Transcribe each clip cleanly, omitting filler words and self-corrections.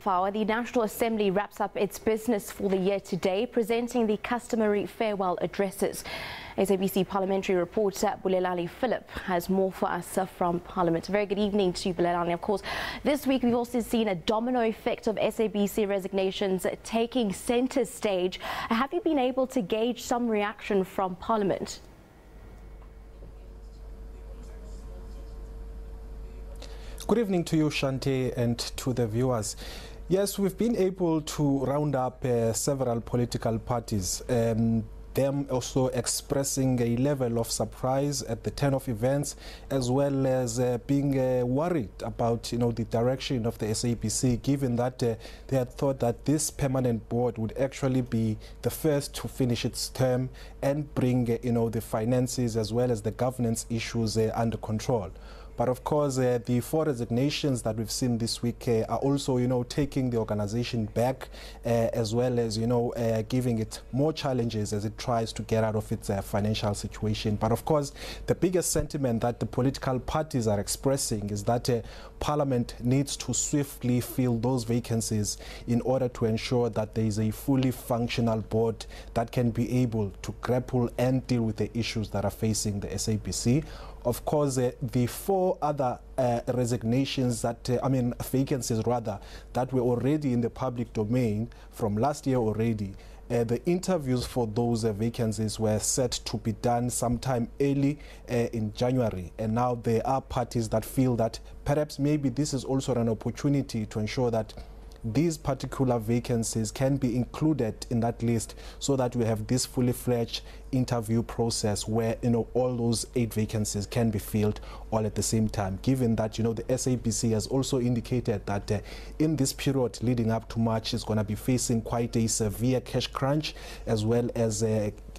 half hour, the National Assembly wraps up its business for the year today, presenting the customary farewell addresses. SABC parliamentary reporter Bulelani Phillip has more for us from Parliament. A very good evening to Bulelani. Of course, this week we've also seen a domino effect of SABC resignations taking centre stage. Have you been able to gauge some reaction from Parliament? Good evening to you, Shante, and to the viewers. Yes, we've been able to round up several political parties, them also expressing a level of surprise at the turn of events, as well as being worried about, the direction of the SABC, given that they had thought that this permanent board would actually be the first to finish its term and bring, the finances as well as the governance issues under control. But of course, the four resignations that we've seen this week are also, taking the organization back, as well as, giving it more challenges as it tries to get out of its financial situation. But of course, the biggest sentiment that the political parties are expressing is that Parliament needs to swiftly fill those vacancies in order to ensure that there is a fully functional board that can be able to grapple and deal with the issues that are facing the SABC. Of course, the four other resignations vacancies rather, that were already in the public domain from last year already. The interviews for those vacancies were set to be done sometime early in January, and now there are parties that feel that perhaps maybe this is also an opportunity to ensure that these particular vacancies can be included in that list, so that we have this fully fledged interview process where all those 8 vacancies can be filled all at the same time, given that the SABC has also indicated that in this period leading up to March is going to be facing quite a severe cash crunch, as well as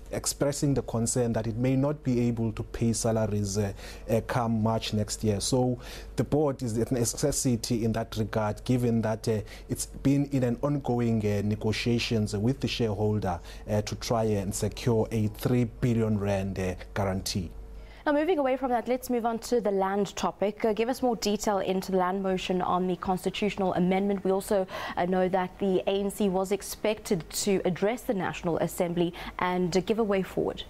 expressing the concern that it may not be able to pay salaries come March next year. So the board is a necessity in that regard, given that it's been in an ongoing negotiations with the shareholder to try and secure a 3 billion rand guarantee. Now, moving away from that, let's move on to the land topic. Give us more detail into the land motion on the constitutional amendment. We also know that the ANC was expected to address the National Assembly and give a way forward.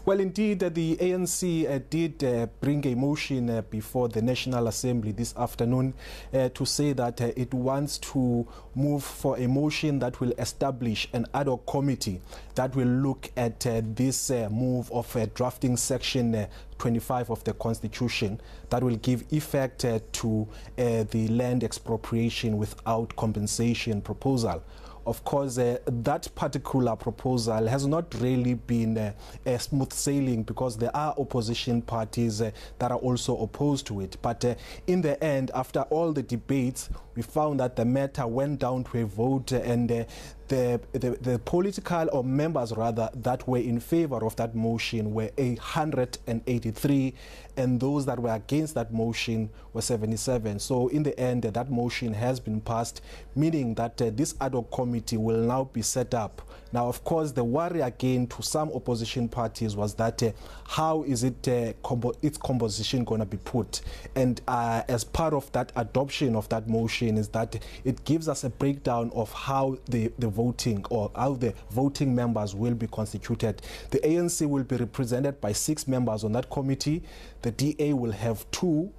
Well, indeed, the ANC did bring a motion before the National Assembly this afternoon to say that it wants to move for a motion that will establish an ad hoc committee that will look at this move of drafting Section 25 of the Constitution that will give effect to the land expropriation without compensation proposal. Of course, that particular proposal has not really been smooth sailing, because there are opposition parties that are also opposed to it. But in the end, after all the debates, we found that the matter went down to a vote, and the political, or members rather, that were in favor of that motion were 183, and those that were against that motion were 77. So in the end, that motion has been passed, meaning that this ad hoc committee will now be set up. Now, of course, the worry again to some opposition parties was that how is its composition going to be put? And as part of that adoption of that motion is that it gives us a breakdown of how the voting, or how the voting members will be constituted. The ANC will be represented by 6 members on that committee. The DA will have 2.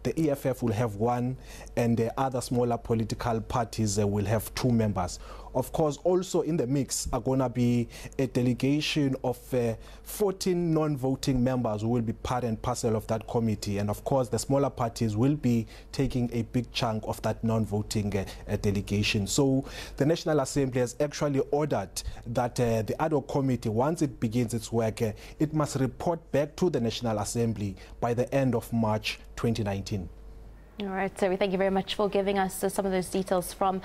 The EFF will have 1, and the other smaller political parties will have 2 members. Of course, also in the mix are going to be a delegation of 14 non-voting members who will be part and parcel of that committee. And of course, the smaller parties will be taking a big chunk of that non-voting delegation. So the National Assembly has actually ordered that the ad hoc committee, once it begins its work, it must report back to the National Assembly by the end of March 2019. All right, so we thank you very much for giving us some of those details from